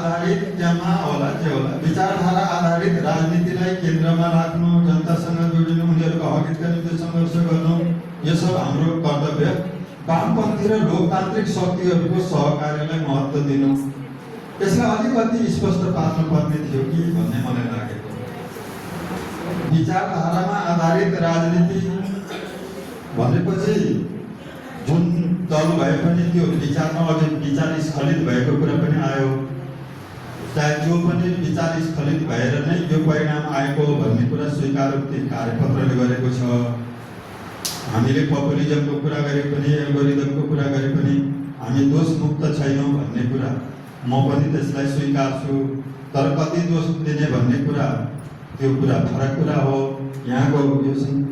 आधारित त्यहाँ होला के होला विचारधारा आधारित राजनीतिलाई केन्द्रमा राख्नु, जनतासँग जोडिनु, उनीहरूको हक हितका निम्ति सङ्घर्ष गर्नु, यो सब हाम्रो कर्तव्य। वामपन्थी र लोकतान्त्रिक शक्तिहरूको सहकार्यलाई महत्त्व दिनु, यसलाई अलिकति स्पष्ट पार्नुपर्ने थियो कि भन्ने मलाई लागेको। विचारधारामा आधारित राजनीति भनेपछि जुन दल भए पनि त्यो विचारमा अझै विचार स्खलित भएको कुरा पनि आयो, चाहे जो पनि विचार स्खलित भएर नै यो परिणाम आएको भन्ने कुरा स्वीकारोक्ति कार्यपत्रले गरेको छ। हामीले पपुलिजमको कुरा गरे पनि, एल्गोरिदमको कुरा गरे पनि हामी दोषमुक्त छैनौँ भन्ने कुरा म पनि त्यसलाई स्वीकार्छु। तर कति दोष दिने भन्ने कुरा त्यो कुरा फरक कुरा हो। यहाँको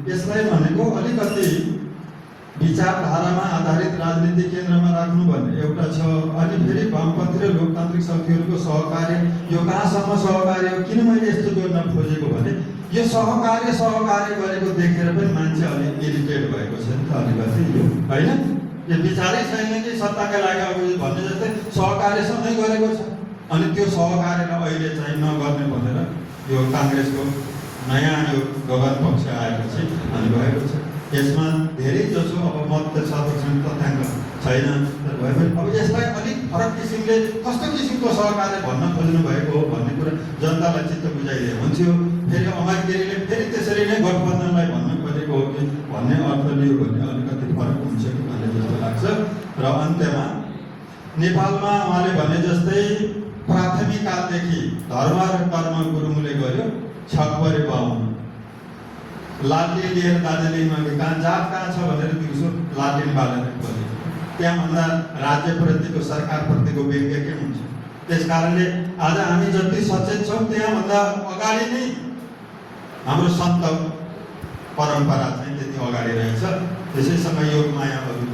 यसलाई भनेको अलिकति विचारधारामा आधारित राजनीति केन्द्रमा राख्नु भन्ने एउटा छ। अनि फेरि वामपन्थी र लोकतान्त्रिक शक्तिहरूको सहकार्य, यो कहाँसम्म सहकार्य हो? किन मैले यस्तो जोड्न खोजेको भने यो सहकार्य गरेको देखेर पनि मान्छे अलिक इरिटेट भएको छ नि त, अलिकति यो होइन, यो विचारै छैन कि सत्ताका लागि अब भन्ने जस्तै सहकार्यसँगै गरेको छ। अनि त्यो सहकार्यलाई अहिले चाहिँ नगर्ने भनेर यो काङ्ग्रेसको नयाँ यो गगन पक्ष आएपछि अनि भएको छ। यसमा धेरै जसो अब मत संरक्षण तथ्याङ्क छैन, तर भए पनि अब यसलाई अलिक फरक किसिमले कस्तो किसिमको सहकार्य भन्न खोज्नु भएको हो भन्ने कुरा जनतालाई चित्त बुझाइदिए हुन्थ्यो। फेरि अमात्यले फेरि त्यसरी नै गठबन्धनलाई भन्न खोजेको हो कि भन्ने अर्थ लियो भने अलिकति फरक हुन्छ कि भन्ने जस्तो लाग्छ। र अन्त्यमा नेपालमा उहाँले भने जस्तै प्राथमिक कालदेखि धर्म र कर्म गुरुङले गर्यो, छकपरे बाहुन लालले लिएर दार्जिलिङमा कहाँ जात कहाँ छ भनेर दिउँसो लाललिन बालेर खोजे। त्यहाँभन्दा राज्यप्रतिको सरकारप्रतिको व्यङ्ग्य के हुन्छ? त्यस कारणले आज हामी जति सचेत छौँ त्यहाँभन्दा अगाडि नै हाम्रो सन्त परम्परा चाहिँ त्यति अगाडि रहेछ। त्यसैसँग योग मायाहरू